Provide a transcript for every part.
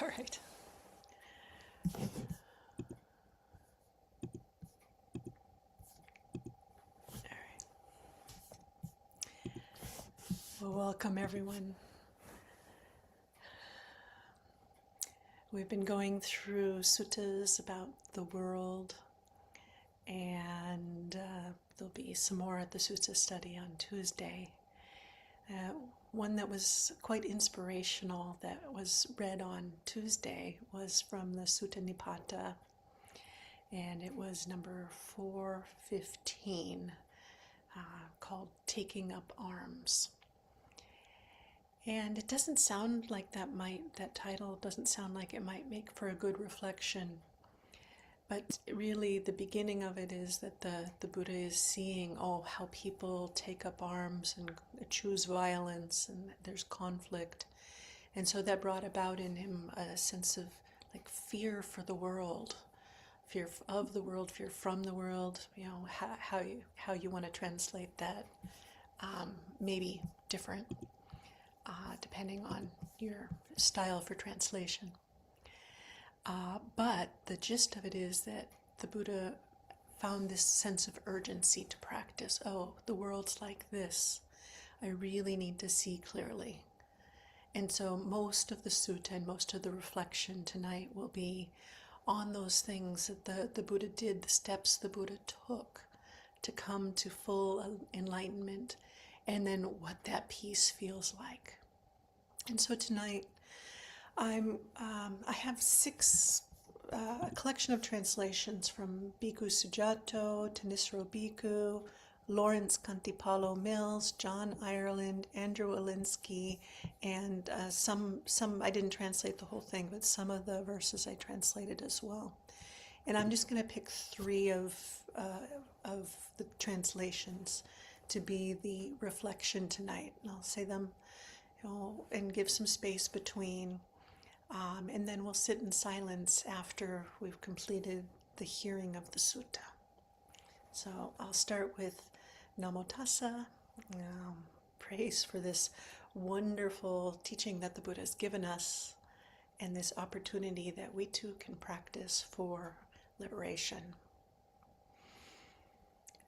All right. All right. Well, welcome everyone. We've been going through suttas about the world, and there'll be some more at the sutta study on Tuesday. One that was quite inspirational that was read on Tuesday was from the Sutta Nipata, and it was number 415, called Taking Up Arms. And it doesn't sound like that title doesn't sound like it might make for a good reflection. But really the beginning of it is that the Buddha is seeing, how people take up arms and choose violence, and there's conflict. And so that brought about in him a sense of like fear for the world, fear of the world, fear from the world, how you want to translate that, maybe different. Depending on your style for translation. But the gist of it is that the Buddha found this sense of urgency to practice. The world's like this. I really need to see clearly. And so most of the sutta and most of the reflection tonight will be on those things that the Buddha did, the steps the Buddha took to come to full enlightenment, and then what that peace feels like. And so tonight, I have a collection of translations from Bhikkhu Sujato, Tanisro Bhikkhu, Lawrence Cantipalo Mills, John Ireland, Andrew Alinsky, and some I didn't translate the whole thing, but some of the verses I translated as well. And I'm just going to pick 3 of the translations to be the reflection tonight. And I'll say them, and give some space between. And then we'll sit in silence after we've completed the hearing of the sutta. So I'll start with Namo Tassa, praise for this wonderful teaching that the Buddha has given us, and this opportunity that we too can practice for liberation.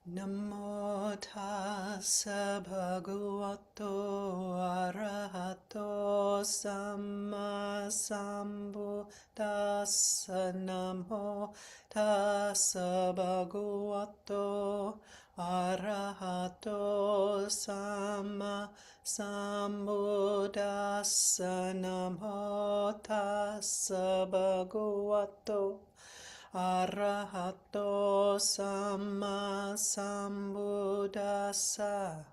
Namo tassa bhagavato arahato samma sambuddhassa. Namo tassa bhagavato arahato samma sambuddhassa. Namo tassa bhagavato arahato samma sambuddhassa.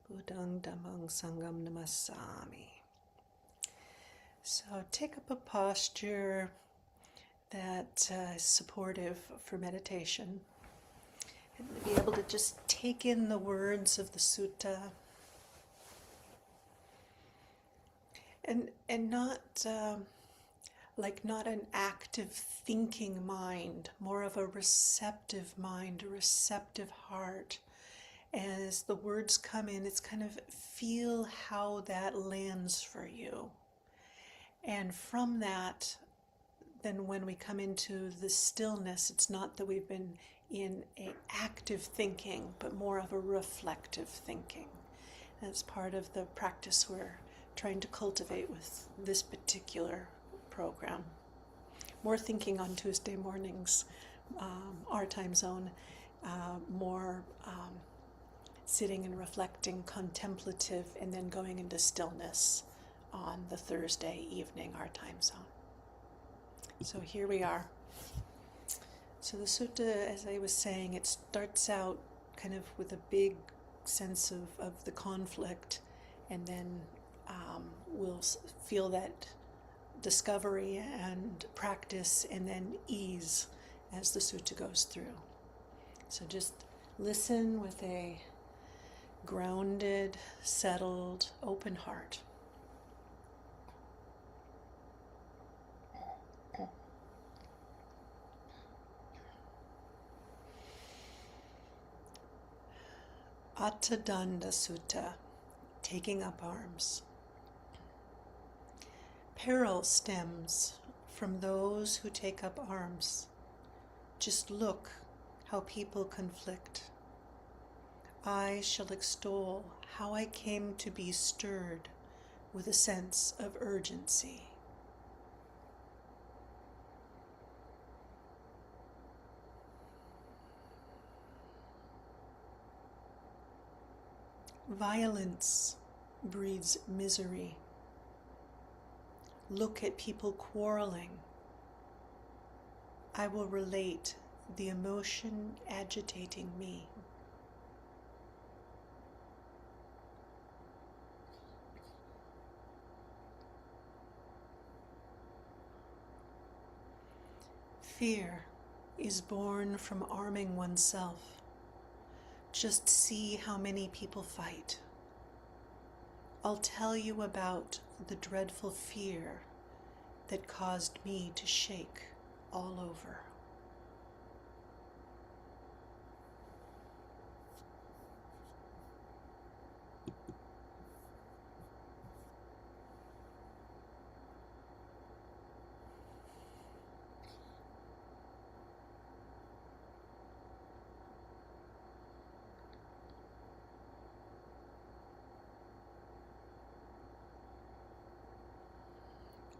Buddhang dhammang sangham namasami. So take up a posture that is supportive for meditation, and be able to just take in the words of the sutta, and not not an active thinking mind, more of a receptive mind, a receptive heart. As the words come in, it's kind of feel how that lands for you. And from that, then when we come into the stillness, it's not that we've been in an active thinking, but more of a reflective thinking. And it's part of the practice we're trying to cultivate with this particular program. More thinking on Tuesday mornings, our time zone, more sitting and reflecting, contemplative, and then going into stillness on the Thursday evening, our time zone. So here we are. So the sutta, as I was saying, it starts out kind of with a big sense of the conflict, and then we'll feel that discovery and practice, and then ease as the sutta goes through. So just listen with a grounded, settled, open heart. Attadanda Sutta, taking up arms. Peril stems from those who take up arms. Just look how people conflict. I shall extol how I came to be stirred with a sense of urgency. Violence breeds misery. Look at people quarreling. I will relate the emotion agitating me. Fear is born from arming oneself. Just see how many people fight. I'll tell you about the dreadful fear that caused me to shake all over.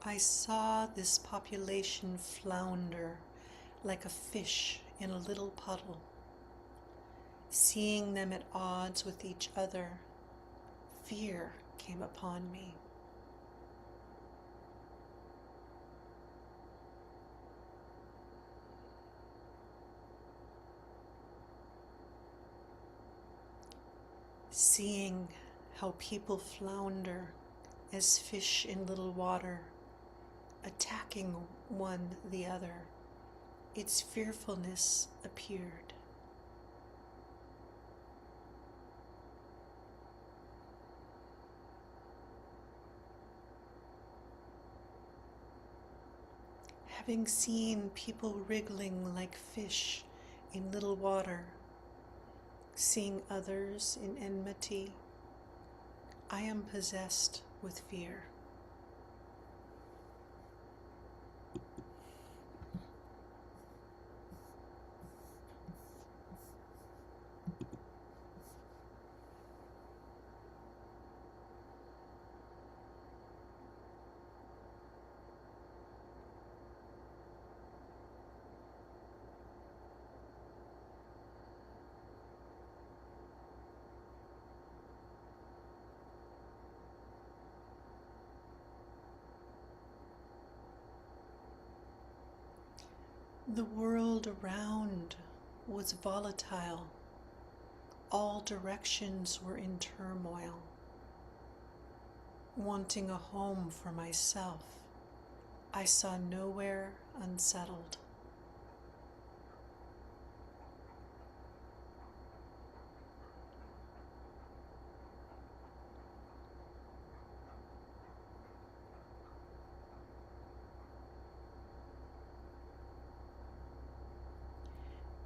I saw this population flounder like a fish in a little puddle. Seeing them at odds with each other, fear came upon me. Seeing how people flounder as fish in little water, attacking one the other, its fearfulness appeared. Having seen people wriggling like fish in little water, seeing others in enmity, I am possessed with fear. The world around was volatile. All directions were in turmoil. Wanting a home for myself, I saw nowhere unsettled.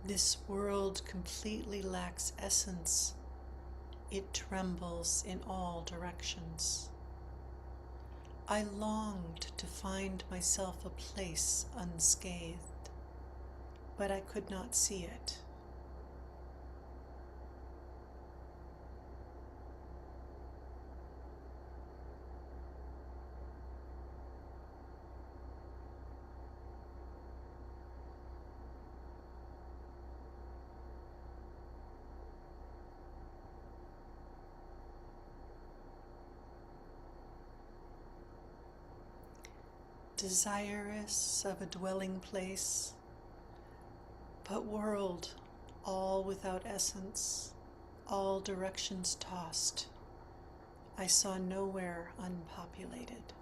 This world completely lacks essence. It trembles in all directions. I longed to find myself a place unscathed, but I could not see it. Desirous of a dwelling place, but world all without essence, all directions tossed, I saw nowhere unpopulated.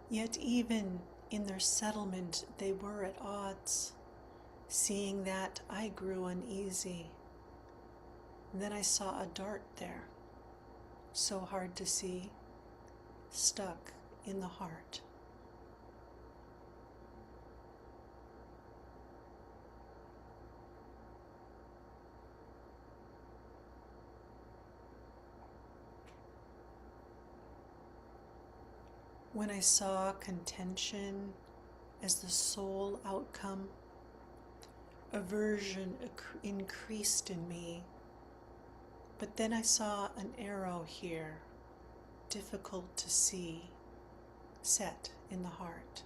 Yet even in their settlement they were at odds. Seeing that, I grew uneasy. Then I saw a dart there, so hard to see, stuck in the heart. When I saw contention as the sole outcome, aversion increased in me. But then I saw an arrow here, difficult to see, set in the heart.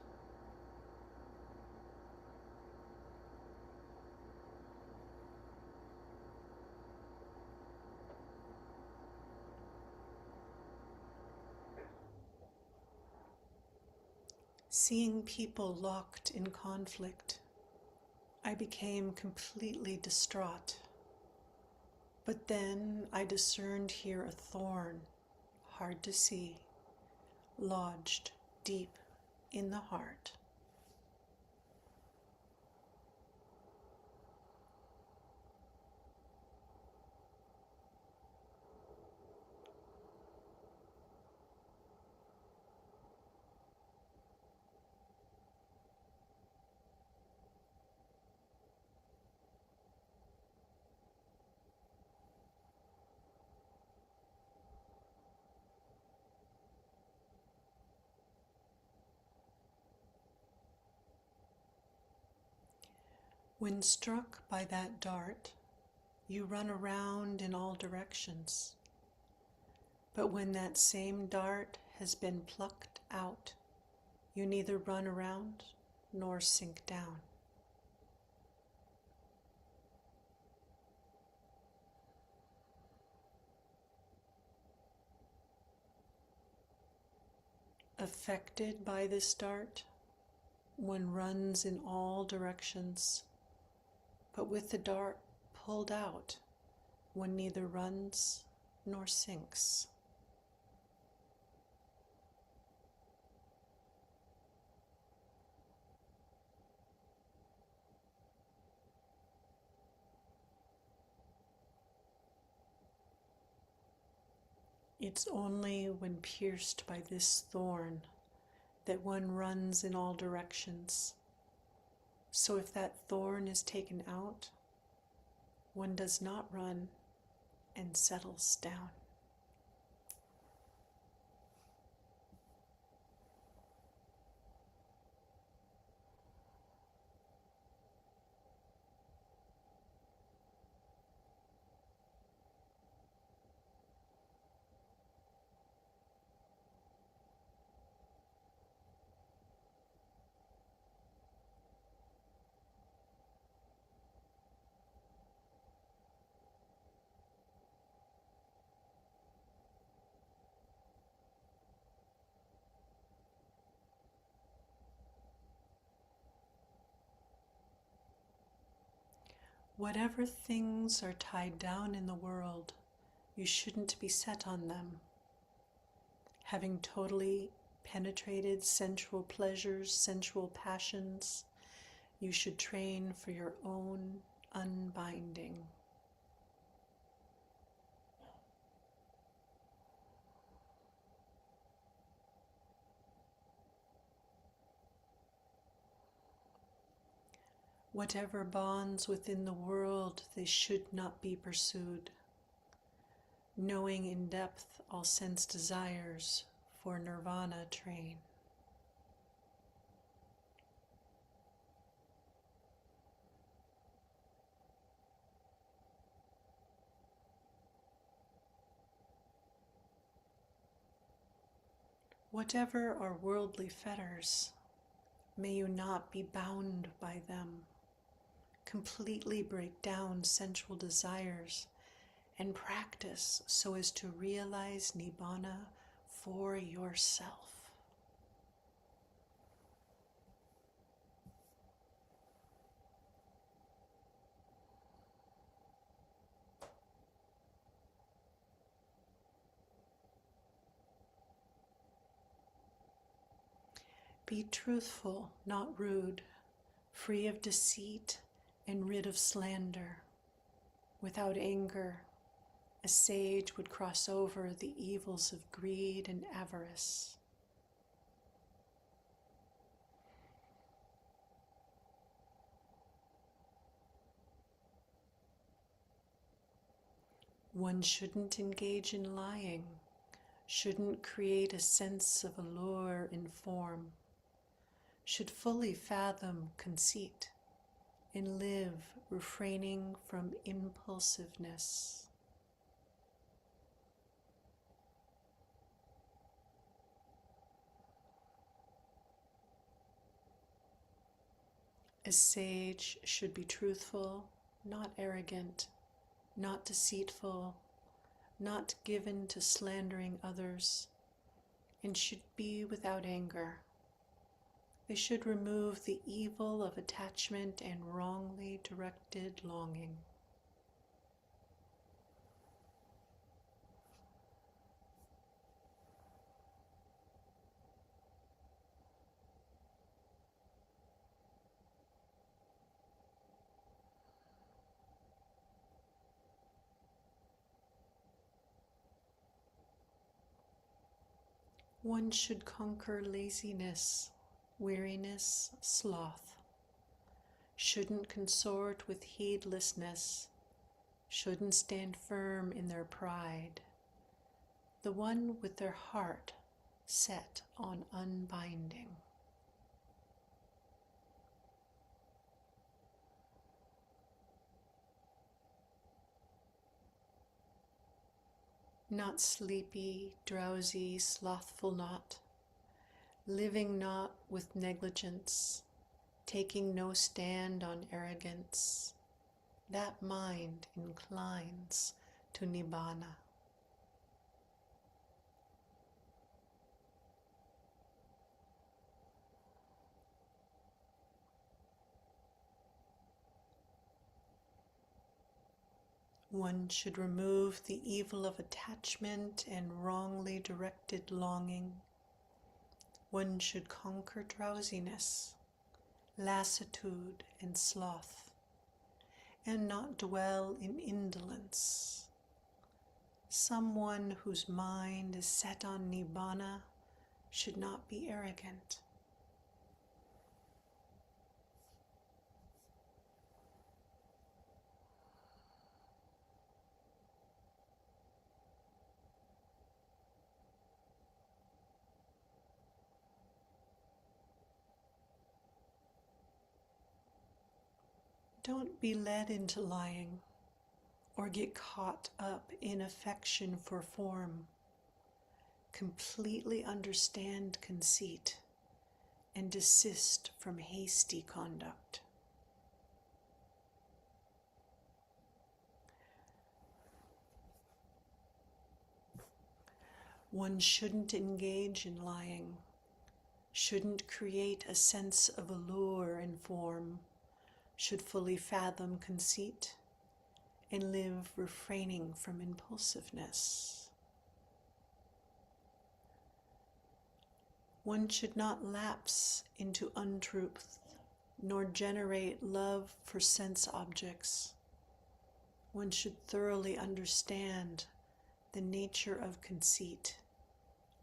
Seeing people locked in conflict, I became completely distraught. But then I discerned here a thorn, hard to see, lodged deep in the heart. When struck by that dart, you run around in all directions. But when that same dart has been plucked out, you neither run around nor sink down. Affected by this dart, one runs in all directions, but with the dart pulled out, one neither runs nor sinks. It's only when pierced by this thorn that one runs in all directions. So if that thorn is taken out, one does not run and settles down. Whatever things are tied down in the world, you shouldn't be set on them. Having totally penetrated sensual pleasures, sensual passions, you should train for your own unbinding. Whatever bonds within the world, they should not be pursued. Knowing in depth all sense desires, for nirvana train. Whatever are worldly fetters, may you not be bound by them. Completely break down sensual desires and practice so as to realize Nibbana for yourself. Be truthful, not rude, free of deceit and rid of slander. Without anger, a sage would cross over the evils of greed and avarice. One shouldn't engage in lying, shouldn't create a sense of allure in form, should fully fathom conceit and live refraining from impulsiveness. A sage should be truthful, not arrogant, not deceitful, not given to slandering others, and should be without anger. They should remove the evil of attachment and wrongly directed longing. One should conquer laziness, weariness, sloth, shouldn't consort with heedlessness, shouldn't stand firm in their pride, the one with their heart set on unbinding. Not sleepy, drowsy, slothful not, living not with negligence, taking no stand on arrogance, that mind inclines to nibbana. One should remove the evil of attachment and wrongly directed longing. One should conquer drowsiness, lassitude, and sloth, and not dwell in indolence. Someone whose mind is set on nibbana should not be arrogant. Don't be led into lying or get caught up in affection for form. Completely understand conceit and desist from hasty conduct. One shouldn't engage in lying, shouldn't create a sense of allure in form, should fully fathom conceit and live refraining from impulsiveness. One should not lapse into untruth, nor generate love for sense objects. One should thoroughly understand the nature of conceit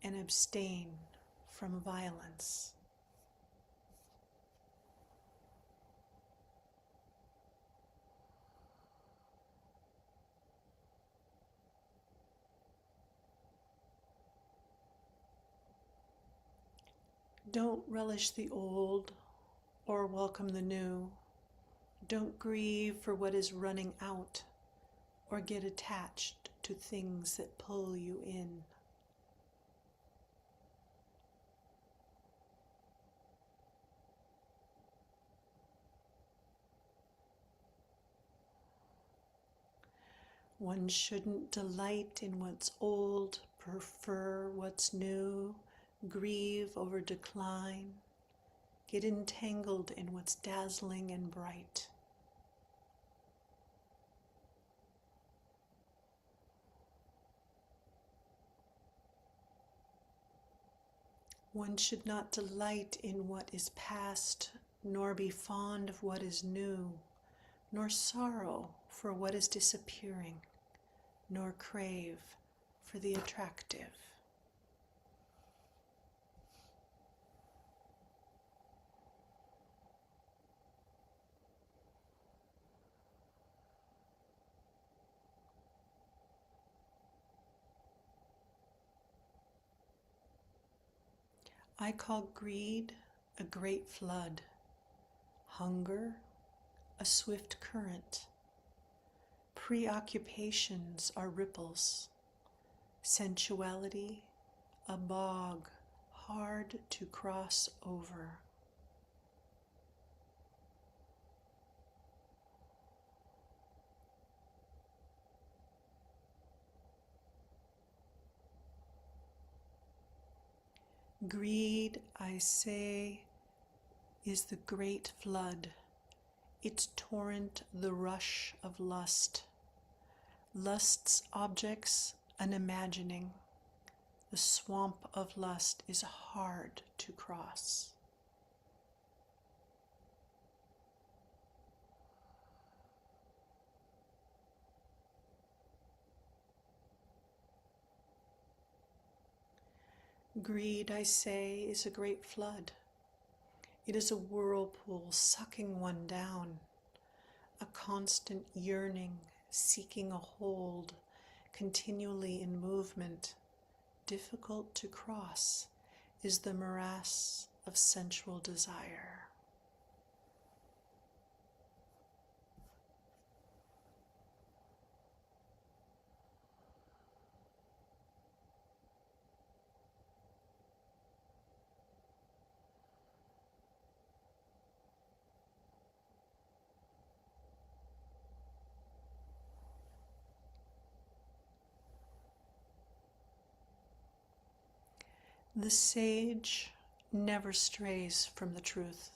and abstain from violence. Don't relish the old or welcome the new. Don't grieve for what is running out or get attached to things that pull you in. One shouldn't delight in what's old, prefer what's new, grieve over decline, get entangled in what's dazzling and bright. One should not delight in what is past, nor be fond of what is new, nor sorrow for what is disappearing, nor crave for the attractive. I call greed a great flood, hunger a swift current. Preoccupations are ripples, sensuality a bog hard to cross over. Greed, I say, is the great flood, its torrent the rush of lust. Lust's objects an imagining. The swamp of lust is hard to cross. Greed, I say, is a great flood. It is a whirlpool sucking one down, a constant yearning, seeking a hold, continually in movement, difficult to cross, is the morass of sensual desire. The sage never strays from the truth.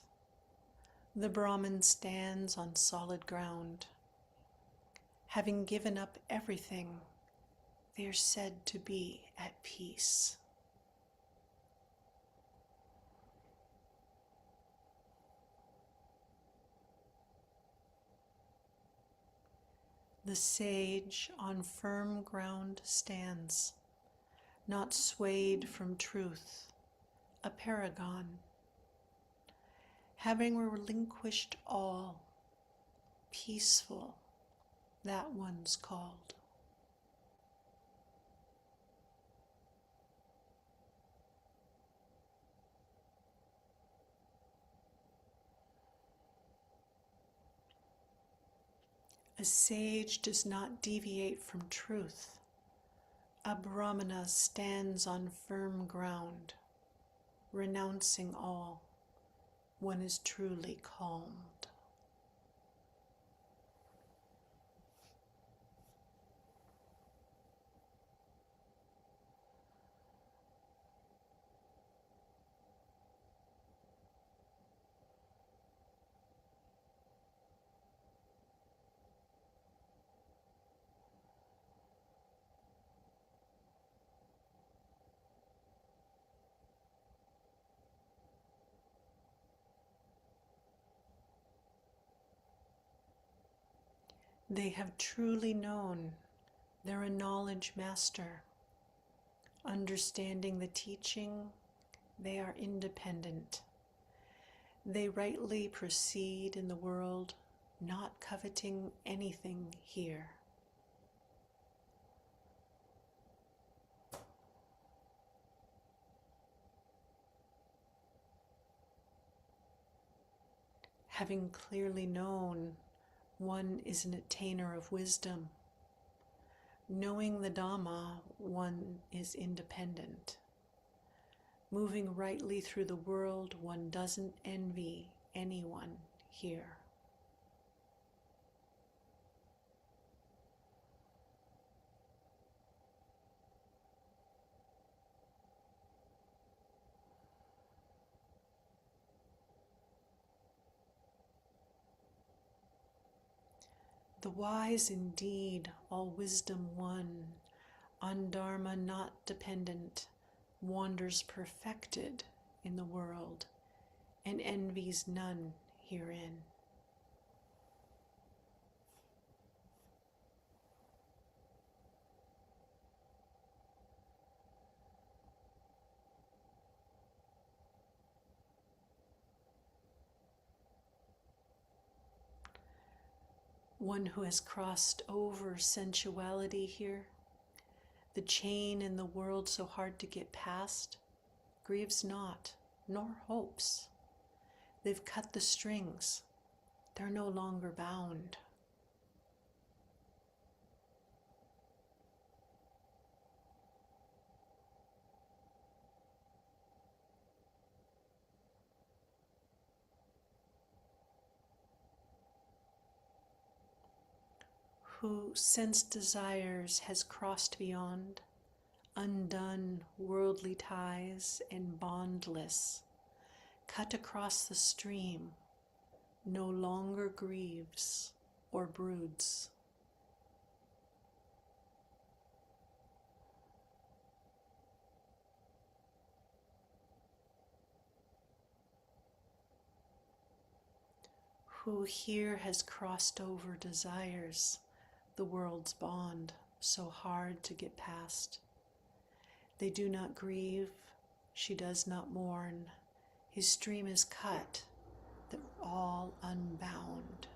The Brahmin stands on solid ground. Having given up everything, they are said to be at peace. The sage on firm ground stands, not swayed from truth, a paragon. Having relinquished all, peaceful, that one's called. A sage does not deviate from truth. A Brahmana stands on firm ground, renouncing all. One is truly calmed. They have truly known they're a knowledge master. Understanding the teaching, they are independent. They rightly proceed in the world, not coveting anything here. Having clearly known, one is an attainer of wisdom. Knowing the Dhamma, one is independent. Moving rightly through the world, one doesn't envy anyone here. The wise indeed, all wisdom won, on Dharma not dependent, wanders perfected in the world and envies none herein. One who has crossed over sensuality here, the chain in the world so hard to get past, grieves not, nor hopes. They've cut the strings. They're no longer bound. Who sense desires has crossed beyond, undone worldly ties and bondless, cut across the stream, no longer grieves or broods. Who here has crossed over desires, the world's bond, so hard to get past. They do not grieve, she does not mourn. His stream is cut, they're all unbound.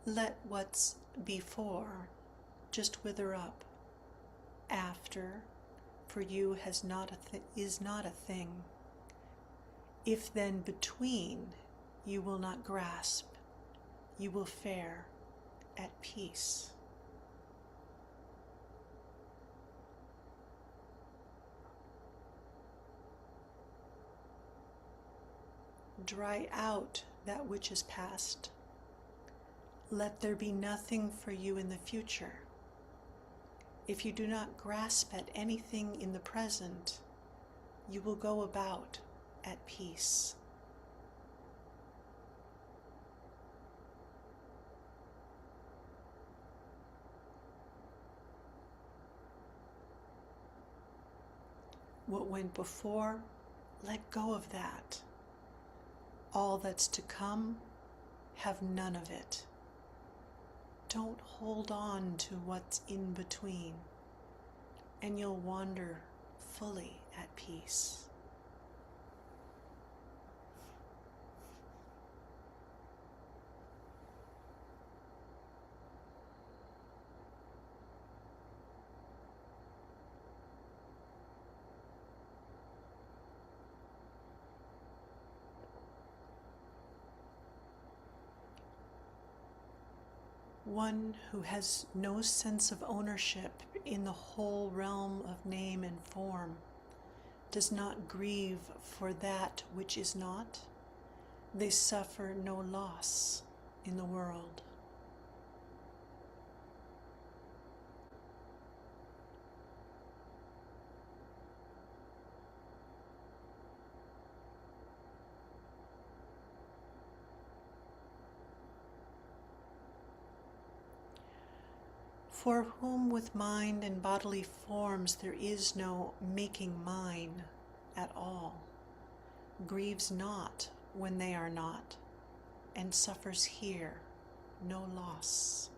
Let what's before just wither up. After, for you, is not a thing. If then between, you will not grasp, you will fare at peace. Dry out that which is past. Let there be nothing for you in the future. If you do not grasp at anything in the present, you will go about at peace. What went before, let go of that. All that's to come, have none of it. Don't hold on to what's in between, and you'll wander fully at peace. One who has no sense of ownership in the whole realm of name and form does not grieve for that which is not. They suffer no loss in the world. For whom with mind and bodily forms there is no making mine at all, grieves not when they are not, and suffers here no loss.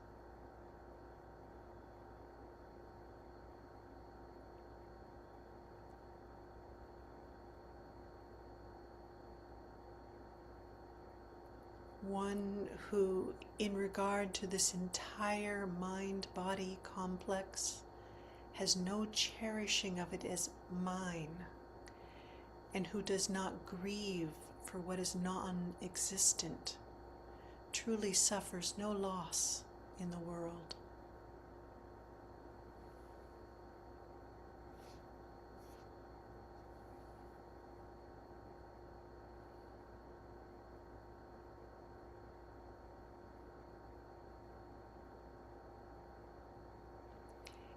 One who, in regard to this entire mind-body complex, has no cherishing of it as mine, and who does not grieve for what is non-existent, truly suffers no loss in the world.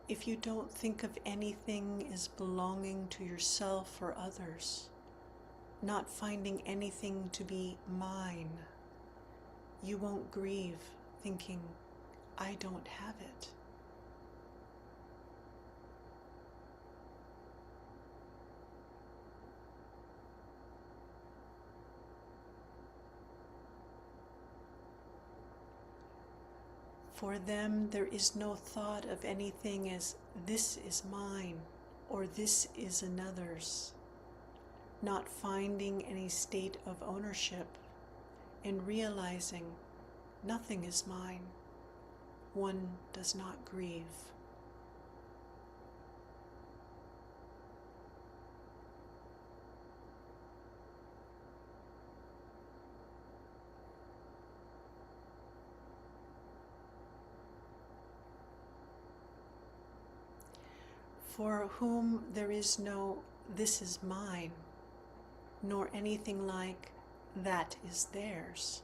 if you don't think of anything as belonging to yourself or others, not finding anything to be mine, you won't grieve thinking, I don't have it. For them, there is no thought of anything as this is mine or this is another's, not finding any state of ownership and realizing nothing is mine. One does not grieve. For whom there is no this is mine, nor anything like that is theirs,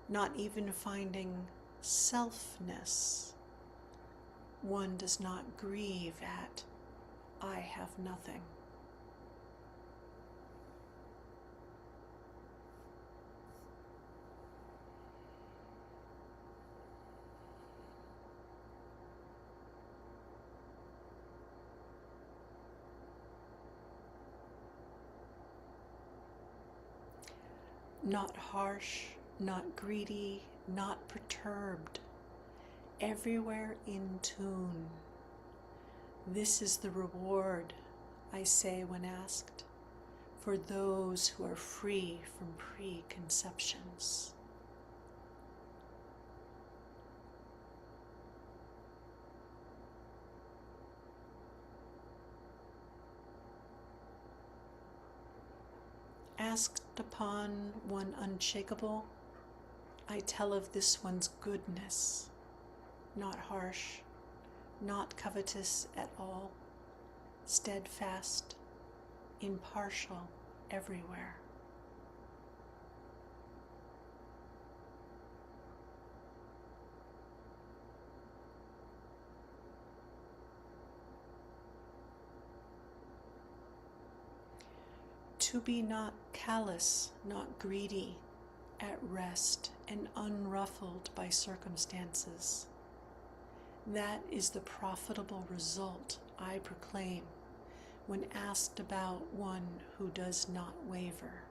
not even finding selfness, one does not grieve at I have nothing. Not harsh, not greedy, not perturbed, everywhere in tune. This is the reward, I say when asked, for those who are free from preconceptions. Asked upon one unshakable, I tell of this one's goodness, not harsh, not covetous at all, steadfast, impartial everywhere. To be not callous, not greedy, at rest and unruffled by circumstances. That is the profitable result I proclaim when asked about one who does not waver.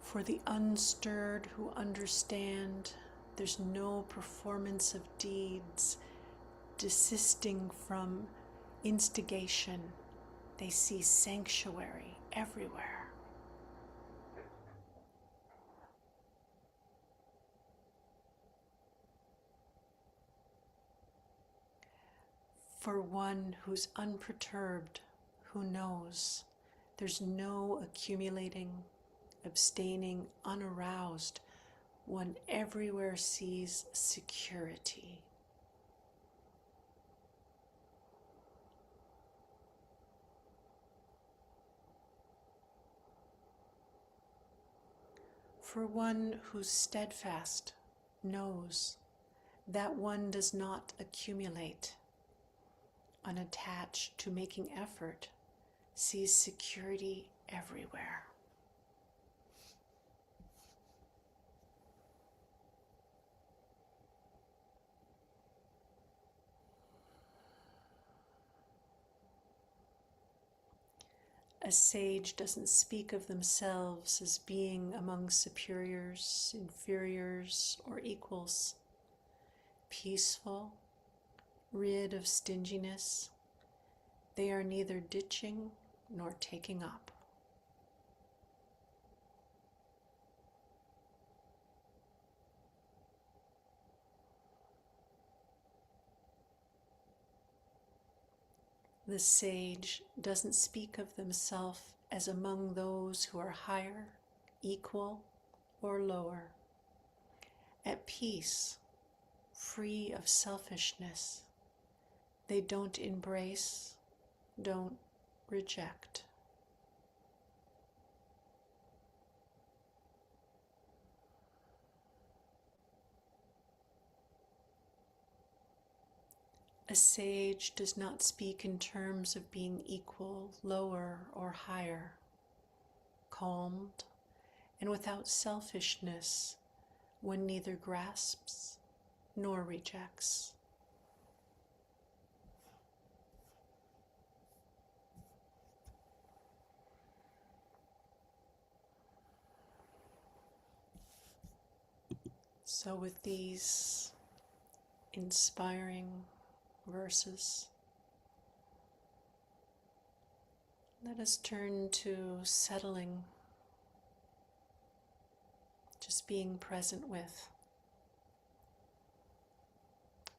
For the unstirred who understand, there's no performance of deeds desisting from instigation. They see sanctuary everywhere. For one who's unperturbed, who knows, there's no accumulating, abstaining, unaroused, one everywhere sees security. For one who's steadfast, knows that one does not accumulate, unattached to making effort, sees security everywhere. A sage doesn't speak of themselves as being among superiors, inferiors, or equals. Peaceful, rid of stinginess, they are neither ditching nor taking up. The sage doesn't speak of themselves as among those who are higher, equal, or lower. At peace, free of selfishness, they don't embrace, don't reject. A sage does not speak in terms of being equal, lower, or higher. Calmed and without selfishness, one neither grasps nor rejects. So, with these inspiring verses, let us turn to settling, just being present with.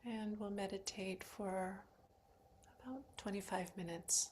And we'll meditate for about 25 minutes.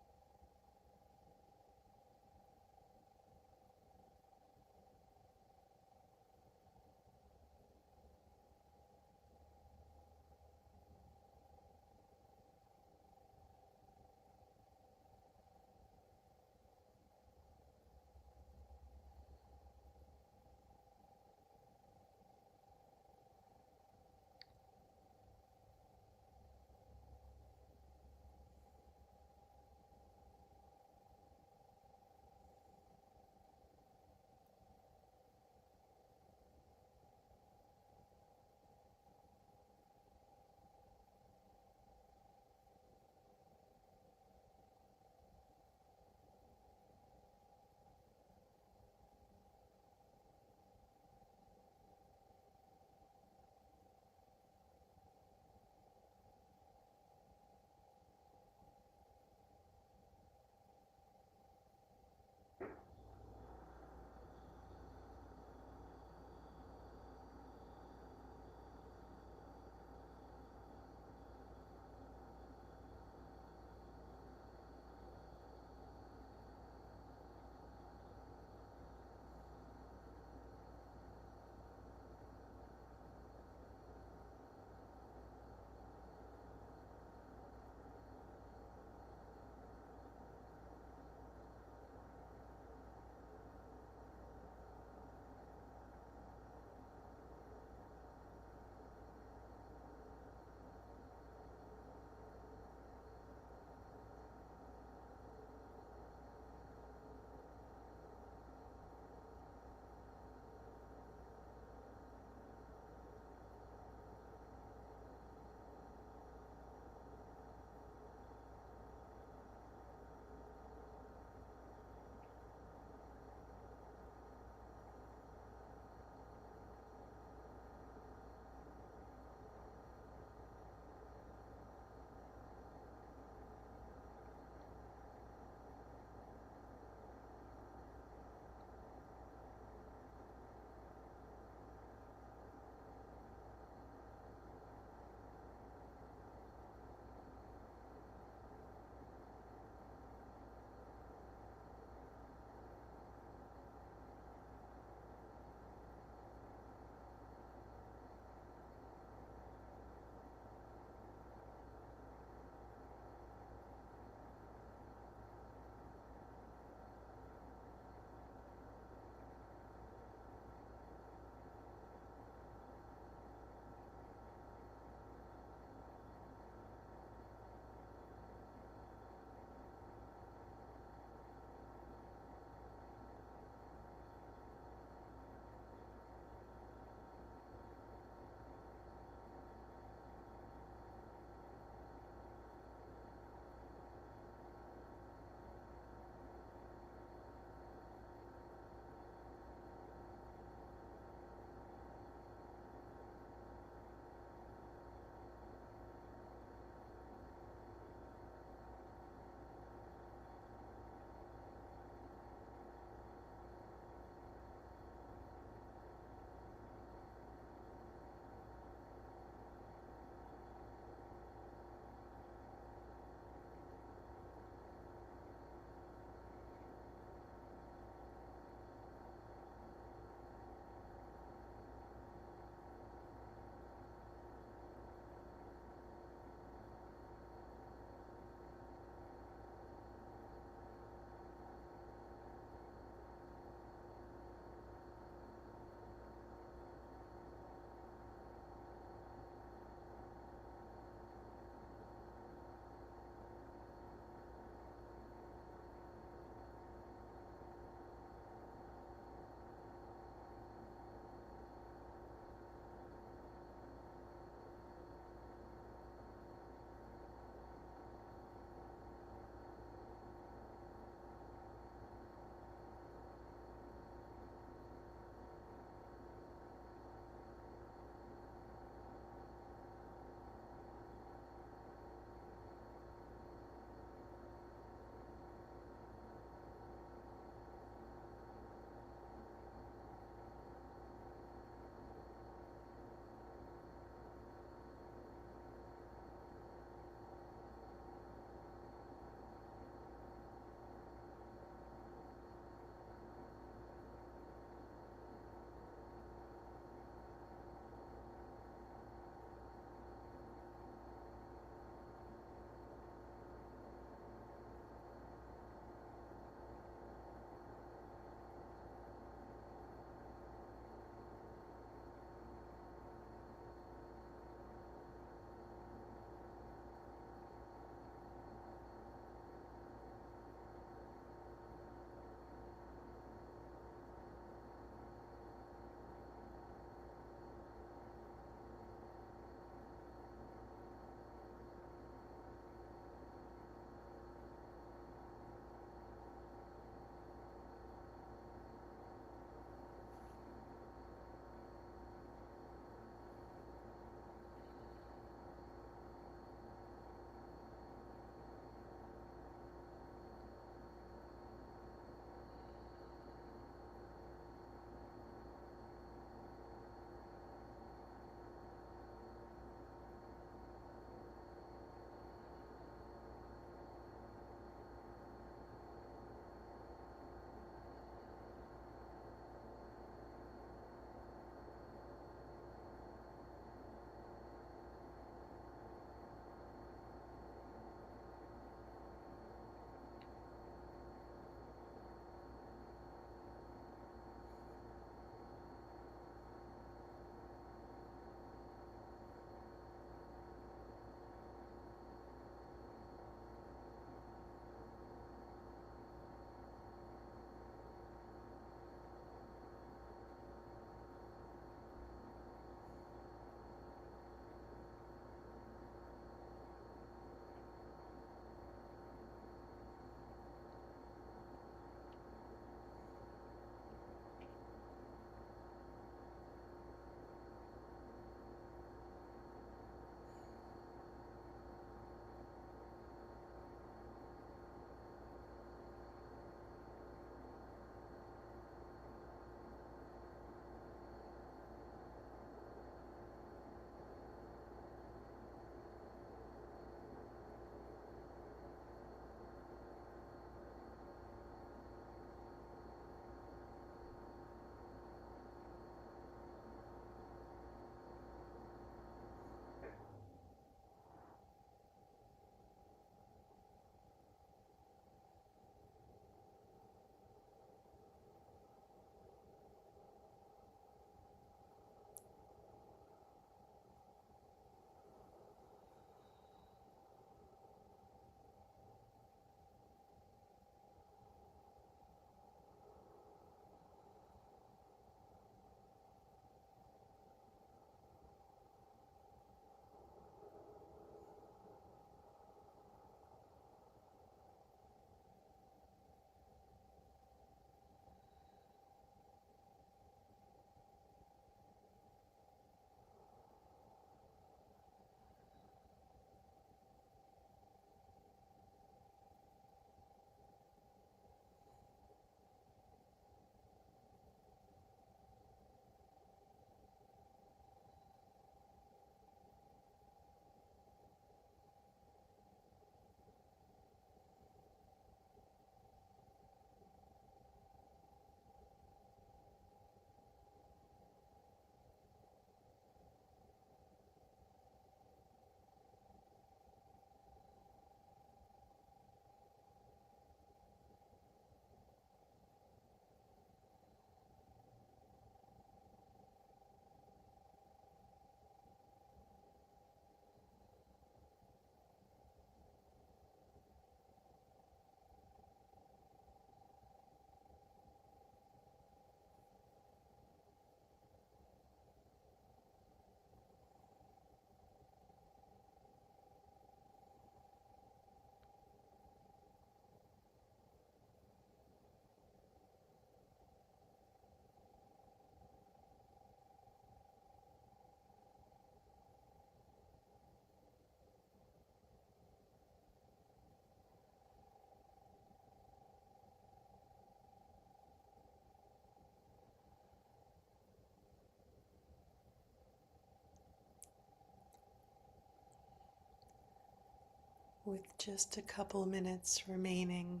With just a couple minutes remaining,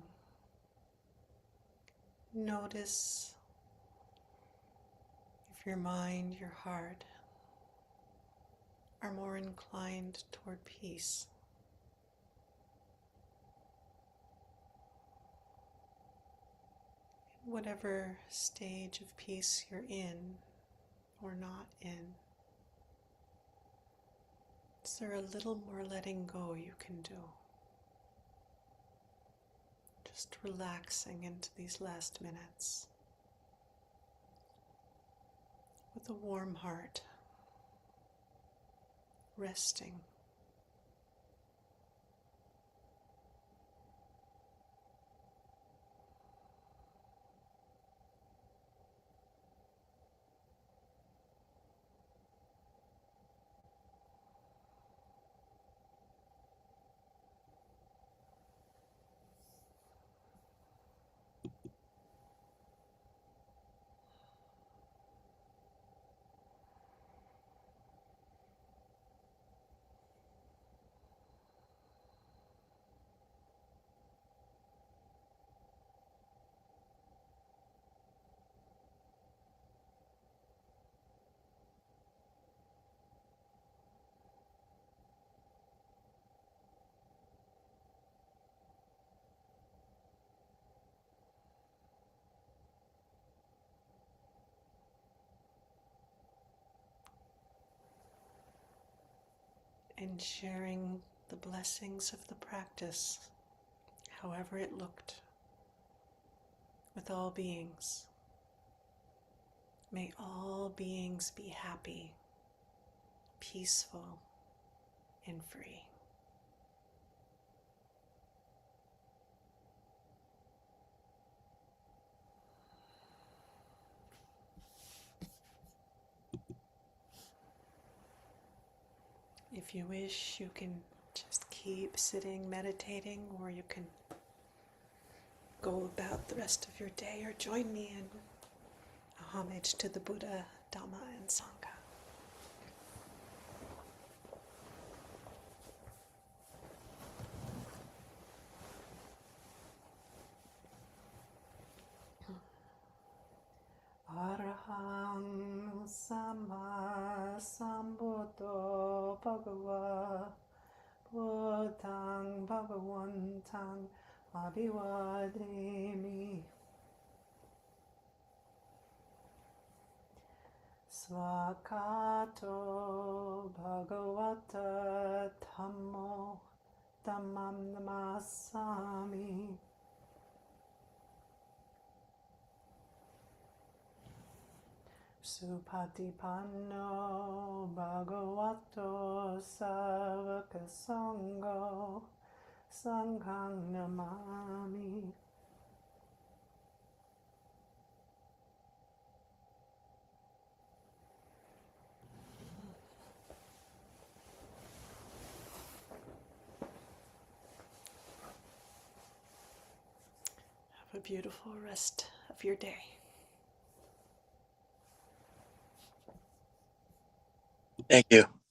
notice if your mind, your heart are more inclined toward peace. Whatever stage of peace you're in or not in, is there a little more letting go you can do? Just relaxing into these last minutes with a warm heart, resting. And sharing the blessings of the practice, however it looked, with all beings. May all beings be happy, peaceful, and free. If you wish, you can just keep sitting, meditating, or you can go about the rest of your day or join me in a homage to the Buddha, Dhamma, and Sangha. Arahang Sama Sambuddho Bhagava Buddhang Bhagavantang Abhivademi Swakato Bhagavata Dhammo Dhammam Namasami. Supatipanno Bhagavato Savaka Sangho Sanghang Namami. Have a beautiful rest of your day. Thank you.